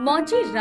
मौजी रा...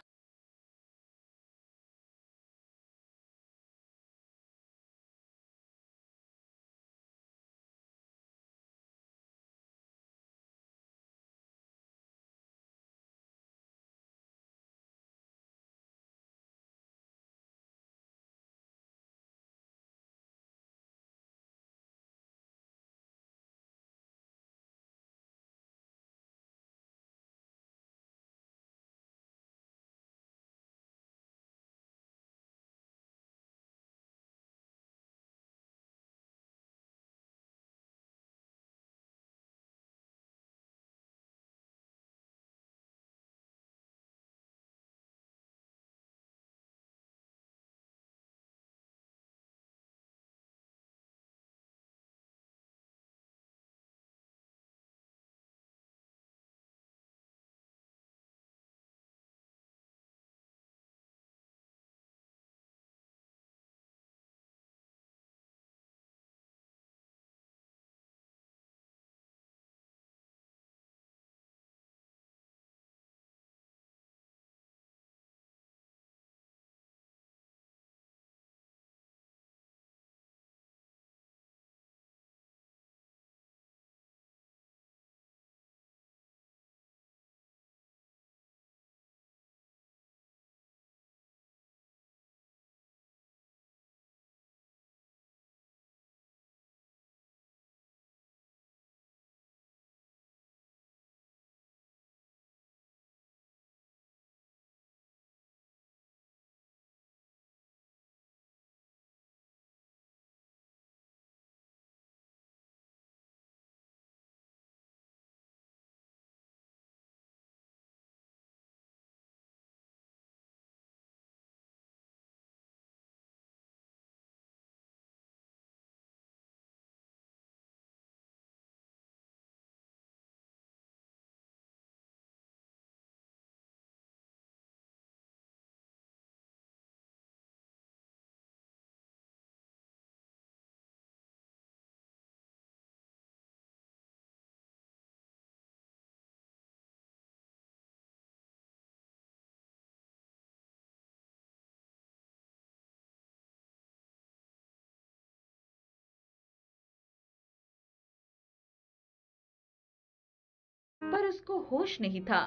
पर उसको होश नहीं था।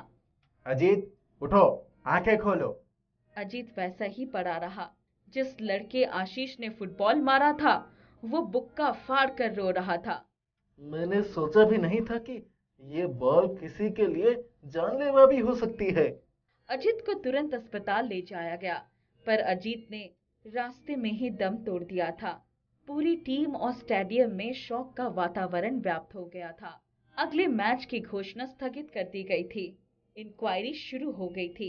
अजीत, उठो, आंखें खोलो। अजीत वैसा ही पड़ा रहा। जिस लड़के आशीष ने फुटबॉल मारा था वो बुक्का फाड़ कर रो रहा था। मैंने सोचा भी नहीं था कि ये बॉल किसी के लिए जानलेवा भी हो सकती है। अजीत को तुरंत अस्पताल ले जाया गया, पर अजीत ने रास्ते में ही दम तोड़ दिया था। पूरी टीम और स्टेडियम में शोक का वातावरण व्याप्त हो गया था। अगले मैच की घोषणा स्थगित कर दी गई थी। इंक्वायरी शुरू हो गई थी।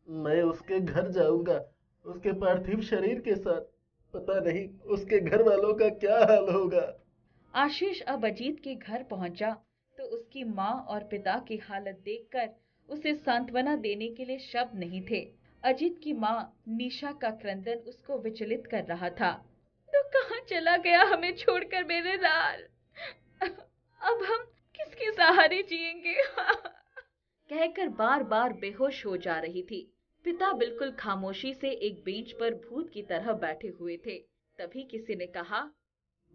मैं उसके घर जाऊंगा, उसके पार्थिव शरीर के साथ। पता नहीं उसके घर वालों का क्या हाल होगा। आशीष अब अजीत के घर पहुंचा तो उसकी माँ और पिता की हालत देखकर उसे सांत्वना देने के लिए शब्द नहीं थे। अजीत की माँ निशा का क्रंदन उसको विचलित कर रहा था। तो कहाँ चला गया हमें छोड़कर मेरे लाल? अब हम किसके सहारे जिएंगे? कहकर बार बार बेहोश हो जा रही थी। पिता बिल्कुल खामोशी से एक बेंच पर भूत की तरह बैठे हुए थे। तभी किसी ने कहा,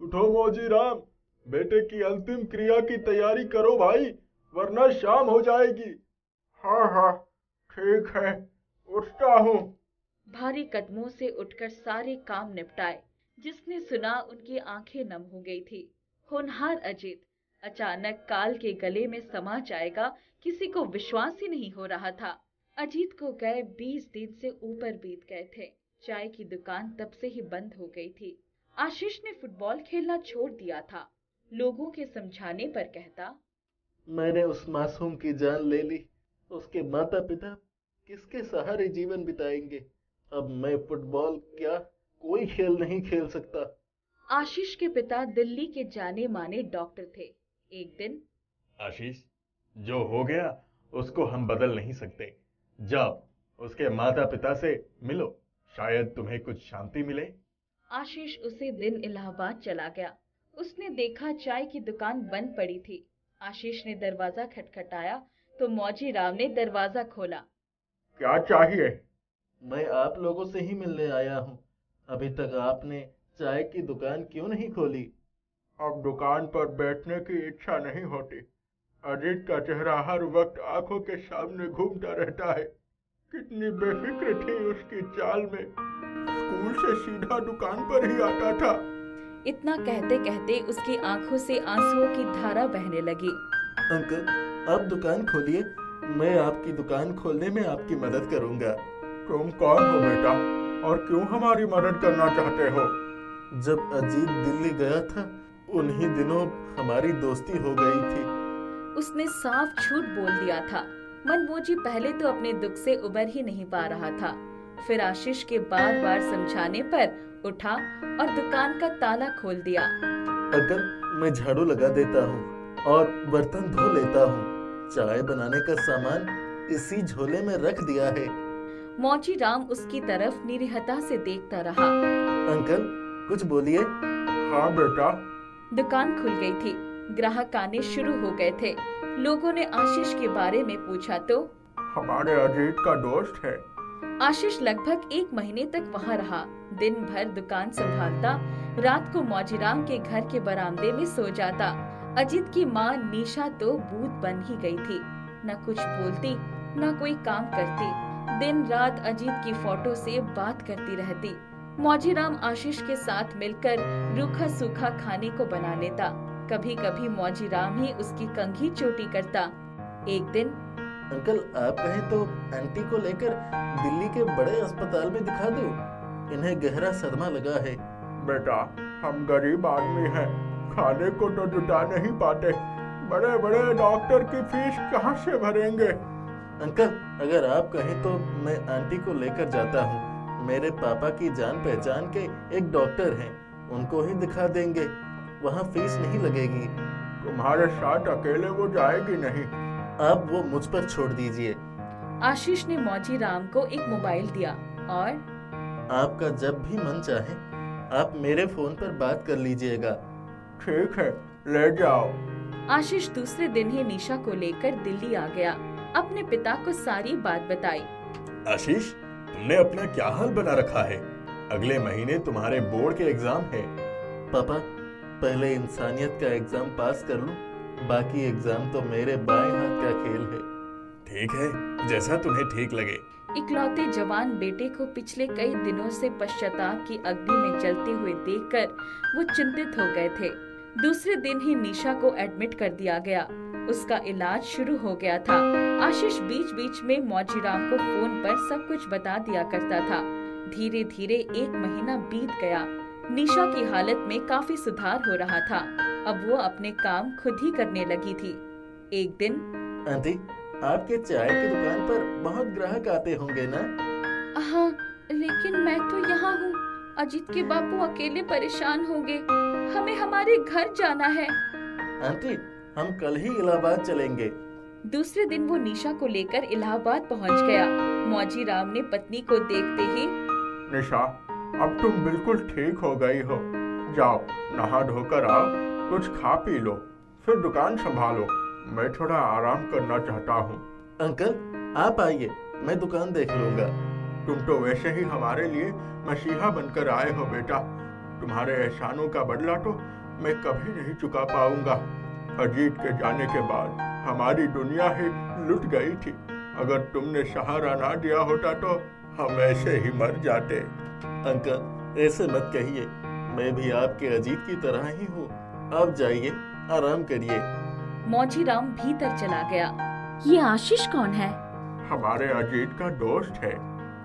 उठो मौजी राम, बेटे की अंतिम क्रिया की तैयारी करो भाई, वरना शाम हो जाएगी। हाँ हाँ, ठीक है, उठता हूँ। भारी कदमों से उठकर सारे काम निपटाए। जिसने सुना उनकी आंखें नम हो गई थी। होनहार अजित अचानक काल के गले में समा जाएगा, किसी को विश्वास ही नहीं हो रहा था। अजीत को गए 20 दिन से ऊपर बीत गए थे। चाय की दुकान तब से ही बंद हो गई थी। आशीष ने फुटबॉल खेलना छोड़ दिया था। लोगों के समझाने पर कहता, मैंने उस मासूम की जान ले ली। उसके माता पिता किसके सहारे जीवन बिताएंगे। अब मैं फुटबॉल क्या कोई खेल नहीं खेल सकता। आशीष के पिता दिल्ली के जाने माने डॉक्टर थे। एक दिन, आशीष, जो हो गया उसको हम बदल नहीं सकते। जाओ, उसके माता पिता से मिलो, शायद तुम्हें कुछ शांति मिले। आशीष उसी दिन इलाहाबाद चला गया। उसने देखा चाय की दुकान बंद पड़ी थी। आशीष ने दरवाजा खटखटाया तो मौजी राव ने दरवाजा खोला। क्या चाहिए? मैं आप लोगों से ही मिलने आया हूँ। अभी तक आपने चाय की दुकान क्यों नहीं खोली? अब दुकान पर बैठने की इच्छा नहीं होती। अजीत का चेहरा हर वक्त आंखों के सामने घूमता रहता है। कितनी बेफिक्र थी उसकी चाल में। स्कूल से सीधा दुकान पर ही आता था। इतना कहते कहते उसकी आंखों से आंसुओं की धारा बहने लगी। अंकल, आप दुकान खोलिए, मैं आपकी दुकान खोलने में आपकी मदद करूंगा। तुम कौन हो बेटा, और क्यों हमारी मदद करना चाहते हो? जब अजीत दिल्ली गया था, उन्हीं दिनों हमारी दोस्ती हो गई थी। उसने साफ झूठ बोल दिया था। मनमोजी पहले तो अपने दुख से उबर ही नहीं पा रहा था। फिर आशीष के बार बार समझाने पर उठा और दुकान का ताला खोल दिया। अंकल, मैं झाड़ू लगा देता हूँ और बर्तन धो लेता हूँ। चाय बनाने का सामान इसी झोले में रख दिया है। मौजी राम उसकी तरफ निरीहता से देखता रहा। अंकल, कुछ बोलिए। हाँ बेटा। दुकान खुल गई थी। ग्राहक आने शुरू हो गए थे। लोगों ने आशीष के बारे में पूछा तो हमारे अजीत का दोस्त है। आशीष लगभग 1 महीने तक वहाँ रहा। दिन भर दुकान संभालता, रात को मौजीराम के घर के बरामदे में सो जाता। अजीत की माँ निशा तो भूत बन ही गई थी। न कुछ बोलती, न कोई काम करती। दिन रात अजीत की फोटो से बात करती रहती। मौजीराम आशीष के साथ मिलकर रूखा सूखा खाने को बना लेता। कभी कभी मौजीराम ही उसकी कंघी चोटी करता। एक दिन, अंकल, आप कहें तो आंटी को लेकर दिल्ली के बड़े अस्पताल में दिखा दूं। इन्हें गहरा सदमा लगा है। बेटा, हम गरीब आदमी हैं, खाने को तो जुटा नहीं पाते। बड़े बड़े डॉक्टर की फीस कहाँ से भरेंगे? अंकल, अगर आप कहें तो मैं आंटी को लेकर जाता हूँ। मेरे पापा की जान पहचान के एक डॉक्टर हैं, उनको ही दिखा देंगे। वहाँ फीस नहीं लगेगी। तुम्हारे साथ अकेले वो जाएगी नहीं। आप वो मुझ पर छोड़ दीजिए। आशीष ने मौजीराम को एक मोबाइल दिया और आपका जब भी मन चाहे आप मेरे फोन पर बात कर लीजिएगा। ठीक है, ले जाओ। आशीष दूसरे दिन ही निशा को लेकर दिल्ली आ गया। अपने पिता को सारी बात बताई। आशीष, तुमने अपना क्या हाल बना रखा है? अगले महीने तुम्हारे बोर्ड के एग्जाम है। पापा, पहले इंसानियत का एग्जाम पास कर लूं, बाकी एग्जाम तो मेरे बाएं हाथ का खेल है। ठीक है, जैसा तुम्हें ठीक लगे। इकलौते जवान बेटे को पिछले कई दिनों से पश्चाताप की अग्नि में जलते हुए देखकर वो चिंतित हो गए थे। दूसरे दिन ही निशा को एडमिट कर दिया गया। उसका इलाज शुरू हो गया था। आशीष बीच बीच में मौजीराम को फोन पर सब कुछ बता दिया करता था। धीरे धीरे 1 महीना बीत गया। निशा की हालत में काफी सुधार हो रहा था। अब वो अपने काम खुद ही करने लगी थी। एक दिन, आंटी, आपके चाय की दुकान पर बहुत ग्राहक आते होंगे ना? हाँ, लेकिन मैं तो यहाँ हूँ। अजीत के बापू अकेले परेशान होंगे। हमें हमारे घर जाना है। आंटी, हम कल ही इलाहाबाद चलेंगे। दूसरे दिन वो निशा को लेकर इलाहाबाद पहुँच गया। मौजीराम ने पत्नी को देखते ही, निशा, अब तुम बिल्कुल ठीक हो गई हो। जाओ, नहा धोकर आओ, कुछ खा पी लो, फिर दुकान संभालो। मैं थोड़ा आराम करना चाहता हूँ। अंकल, आप आइए, मैं दुकान देख लूंगा। तुम तो वैसे ही हमारे लिए मसीहा बनकर आए हो बेटा। तुम्हारे एहसानों का बदला तो मैं कभी नहीं चुका पाऊंगा। अजीत के जाने के बाद हमारी दुनिया ही लुट गई थी। अगर तुमने सहारा ना दिया होता तो हम ऐसे ही मर जाते। अंकल, ऐसे मत कहिए, मैं भी आपके अजीत की तरह ही हूँ। आप जाइए, आराम करिए। मौजीराम भीतर चला गया। ये आशीष कौन है? हमारे अजीत का दोस्त है।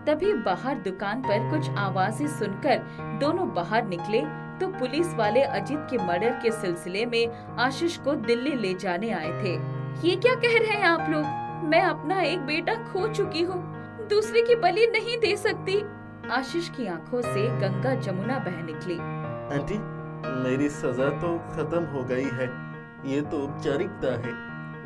तभी बाहर दुकान पर कुछ आवाजें सुनकर दोनों बाहर निकले तो पुलिस वाले अजीत के मर्डर के सिलसिले में आशीष को दिल्ली ले जाने आए थे। ये क्या कह रहे हैं आप लोग? मैं अपना एक बेटा खो चुकी हूँ, दूसरे की बलि नहीं दे सकती। आशीष की आंखों से गंगा जमुना बह निकली। आंटी, मेरी सजा तो खत्म हो गई है। ये तो औपचारिकता है।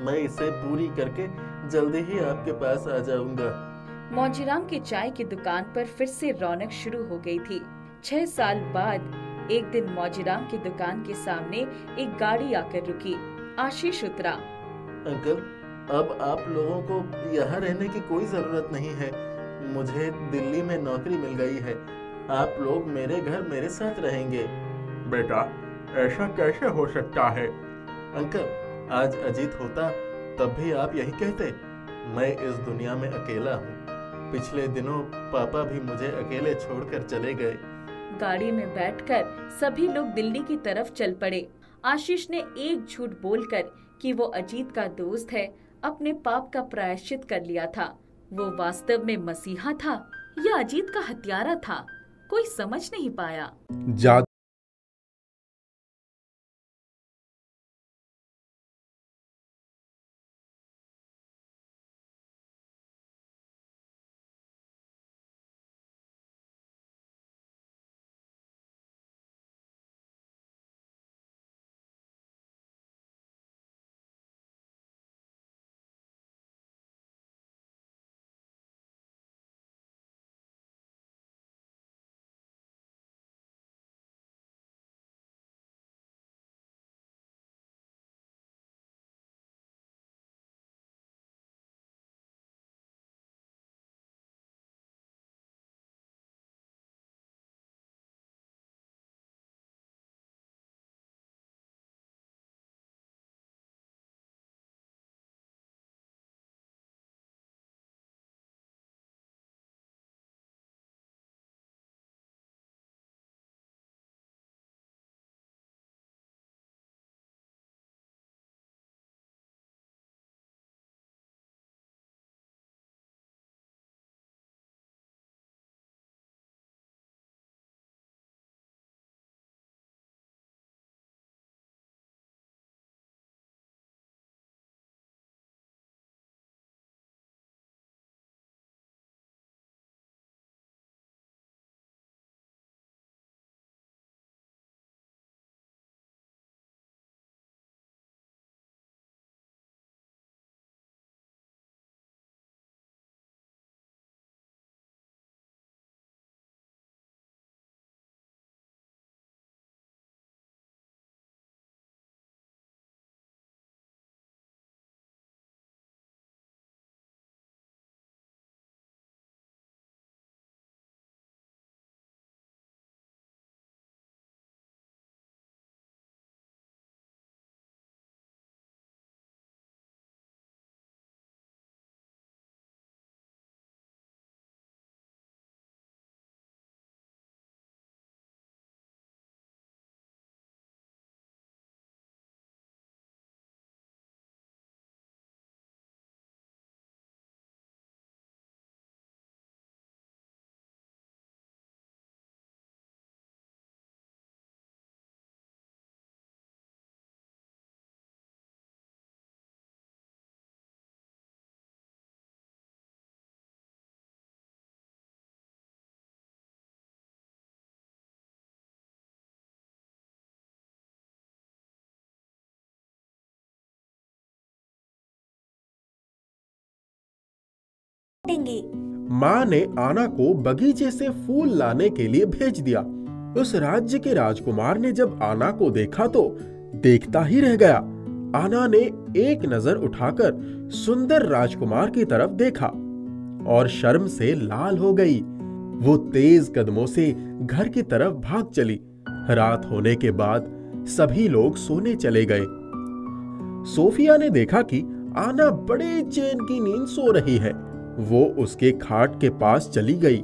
मैं इसे पूरी करके जल्दी ही आपके पास आ जाऊंगा। मौजीराम की चाय की दुकान पर फिर से रौनक शुरू हो गई थी। 6 साल बाद एक दिन मौजीराम की दुकान के सामने एक गाड़ी आकर रुकी। आशीष उतरा। अंकल, अब आप लोगों को यहाँ रहने की कोई ज़रूरत नहीं है। मुझे दिल्ली में नौकरी मिल गई है। आप लोग मेरे घर मेरे साथ रहेंगे। बेटा, ऐसा कैसे हो सकता है? अंकल, आज अजीत होता तब भी आप यही कहते। मैं इस दुनिया में अकेला हूँ। पिछले दिनों पापा भी मुझे अकेले छोड़कर चले गए। गाड़ी में बैठकर सभी लोग दिल्ली की तरफ चल पड़े। आशीष ने एक झूठ बोलकर कि वो अजीत का दोस्त है, अपने पाप का प्रायश्चित कर लिया था। वो वास्तव में मसीहा था या अजीत का हत्यारा था, कोई समझ नहीं पाया। जा माँ ने आना को बगीचे से फूल लाने के लिए भेज दिया। उस राज्य के राजकुमार ने जब आना को देखा तो देखता ही रह गया। आना ने एक नजर उठाकर सुंदर राजकुमार की तरफ देखा और शर्म से लाल हो गई। वो तेज कदमों से घर की तरफ भाग चली। रात होने के बाद सभी लोग सोने चले गए। सोफिया ने देखा कि आना बड़े चैन की नींद सो रही है। वो उसके खाट के पास चली गई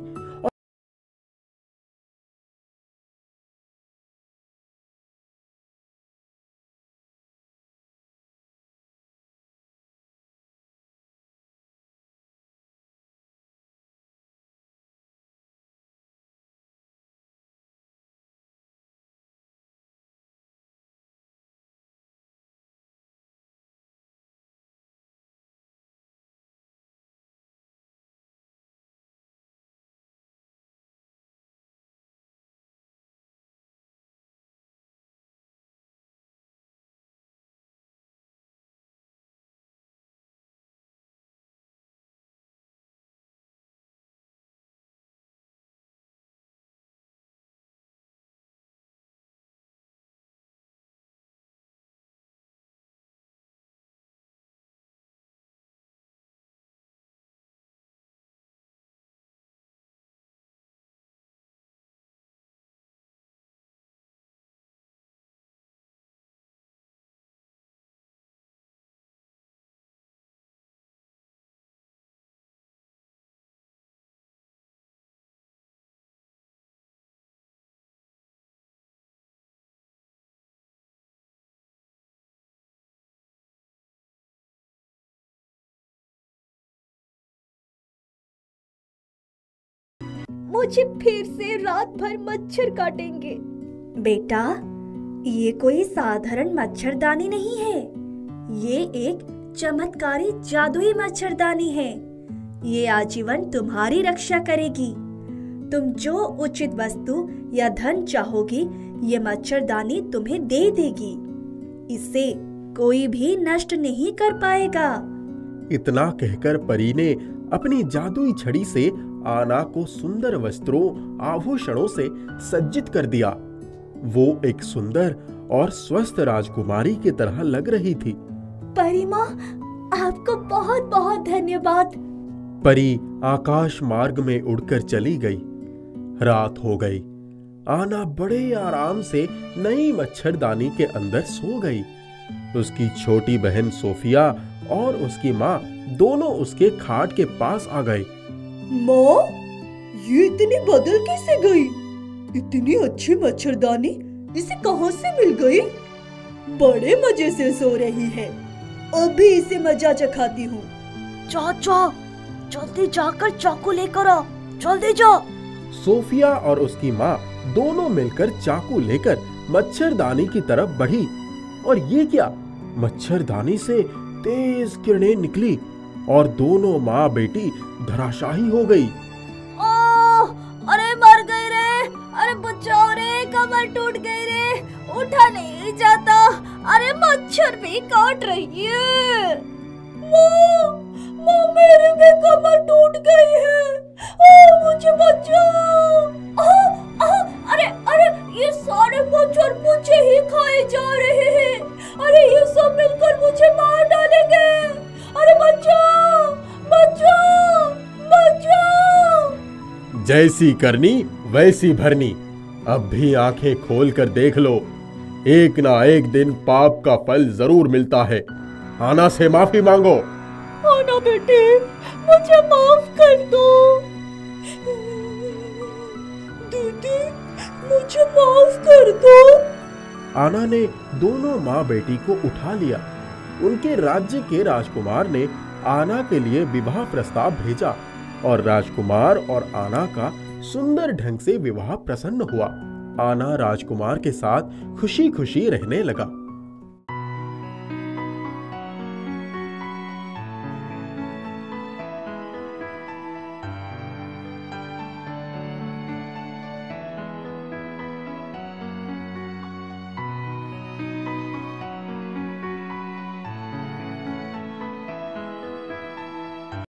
मुझे फिर से रात भर मच्छर काटेंगे। बेटा, ये कोई साधारण मच्छरदानी नहीं है, ये एक चमत्कारी जादुई मच्छरदानी है। ये आजीवन तुम्हारी रक्षा करेगी। तुम जो उचित वस्तु या धन चाहोगी, ये मच्छरदानी तुम्हें दे देगी। इसे कोई भी नष्ट नहीं कर पाएगा। इतना कहकर परी ने अपनी जादुई छड़ी से आना को सुंदर वस्त्रों आभूषणों से सज्जित कर दिया। वो एक सुंदर और स्वस्थ राजकुमारी की तरह लग रही थी। परी माँ, आपको बहुत बहुत धन्यवाद। परी आकाश मार्ग में उड़कर चली गई। रात हो गई। आना बड़े आराम से नई मच्छरदानी के अंदर सो गई। उसकी छोटी बहन सोफिया और उसकी माँ दोनों उसके खाट के पास आ गए। माँ, ये इतनी बदल कैसे गई? इतनी अच्छी मच्छरदानी इसे कहाँ से मिल गई? बड़े मजे से सो रही है, अभी इसे मजा चखाती हूँ। चाचा, जल्दी जाकर चाकू लेकर आ, जल्दी जा। सोफिया और उसकी माँ दोनों मिलकर चाकू लेकर मच्छरदानी की तरफ बढ़ी। और ये क्या, मच्छरदानी से तेज किरणें निकली और दोनों माँ बेटी धराशायी हो गई। अरे मर गई रे, अरे बचाओ रे, कमर टूट गई रे, उठा नहीं जाता, अरे मच्छर भी काट रही है। माँ, मेरी भी कमर टूट गई है, मुझे बचाओ। अरे ये सारे मच्छर मुझे ही खाए जा रहे हैं, अरे ये सब मिलकर मुझे मार डालेंगे, अरे बचाओ बचाओ बचाओ। जैसी करनी वैसी भरनी, अब भी आंखें खोल कर देख लो, एक ना एक दिन पाप का फल जरूर मिलता है। आना से माफी मांगो। आना बेटे, मुझे माफ कर दो। दीदी, मुझे माफ कर दो। आना ने दोनों माँ बेटी को उठा लिया। उनके राज्य के राजकुमार ने आना के लिए विवाह प्रस्ताव भेजा और राजकुमार और आना का सुंदर ढंग से विवाह प्रसन्न हुआ। आना राजकुमार के साथ खुशी खुशी रहने लगा।